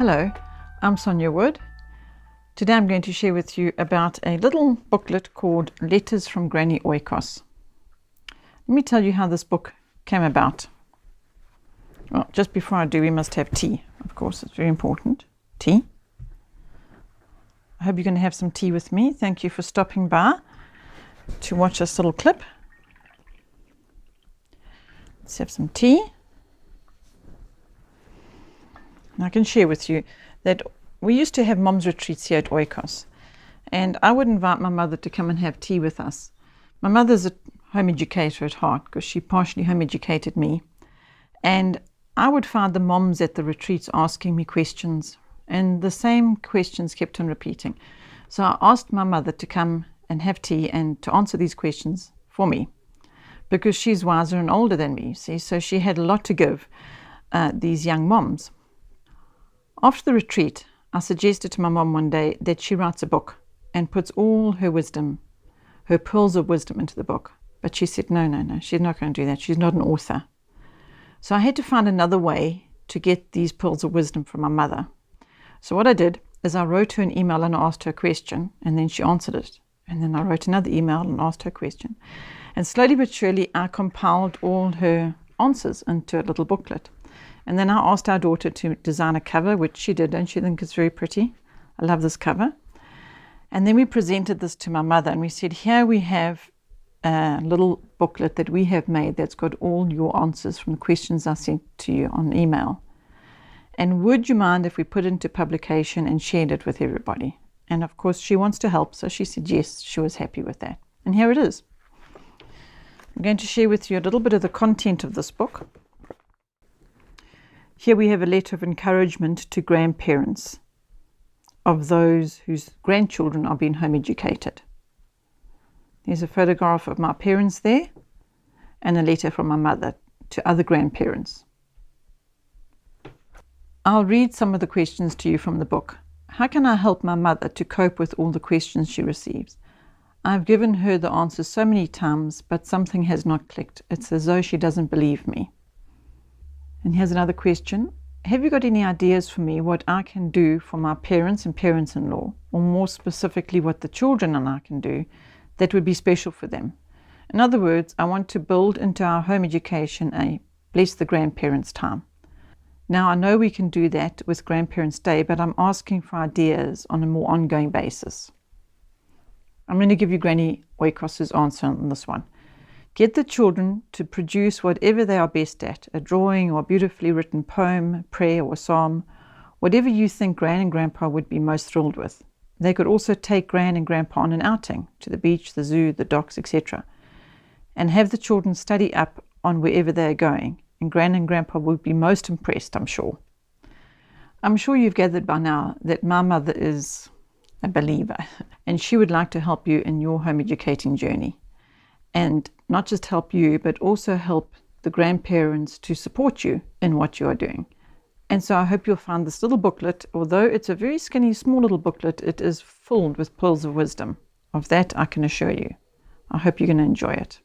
Hello, I'm Sonja Wood. Today I'm going to share with you about a little booklet called Letters from Granny Oikos. Let me tell you how this book came about. Well, just before I do, we must have tea. Of course, it's very important. Tea. I hope you're going to have some tea with me. Thank you for stopping by to watch this little clip. Let's have some tea. And I can share with you that we used to have mom's retreats here at Oikos, and I would invite my mother to come and have tea with us. My mother's a home educator at heart because she partially home educated me, and I would find the moms at the retreats asking me questions, and the same questions kept on repeating. So I asked my mother to come and have tea and to answer these questions for me, because she's wiser and older than me, you see, so she had a lot to give these young moms. After the retreat, I suggested to my mom one day that she writes a book and puts all her wisdom, her pearls of wisdom into the book. But she said, no, she's not going to do that. She's not an author. So I had to find another way to get these pearls of wisdom from my mother. So what I did is I wrote her an email and asked her a question, and then she answered it. And then I wrote another email and asked her a question. And slowly but surely, I compiled all her answers into a little booklet. And then I asked our daughter to design a cover, which she did, and she thinks it's very pretty. I love this cover. And then we presented this to my mother, and we said, here we have a little booklet that we have made that's got all your answers from the questions I sent to you on email. And would you mind if we put it into publication and shared it with everybody? And of course, she wants to help, so she said yes, she was happy with that. And here it is. I'm going to share with you a little bit of the content of this book. Here we have a letter of encouragement to grandparents of those whose grandchildren are being home educated. There's a photograph of my parents there and a letter from my mother to other grandparents. I'll read some of the questions to you from the book. How can I help my mother to cope with all the questions she receives? I've given her the answers so many times, but something has not clicked. It's as though she doesn't believe me. And here's another question. Have you got any ideas for me what I can do for my parents and parents-in-law, or more specifically what the children and I can do that would be special for them? In other words, I want to build into our home education a Bless the Grandparents time. Now, I know we can do that with Grandparents' Day, but I'm asking for ideas on a more ongoing basis. I'm going to give you Granny Oikos' answer on this one. Get the children to produce whatever they are best at, a drawing or a beautifully written poem, prayer or psalm, whatever you think Gran and Grandpa would be most thrilled with. They could also take Gran and Grandpa on an outing to the beach, the zoo, the docks, etc. and have the children study up on wherever they are going, and Gran and Grandpa would be most impressed, I'm sure. I'm sure you've gathered by now that my mother is a believer, and she would like to help you in your home educating journey. And not just help you, but also help the grandparents to support you in what you are doing. And so I hope you'll find this little booklet, although it's a very skinny, small little booklet, it is filled with pearls of wisdom. Of that I can assure you. I hope you're going to enjoy it.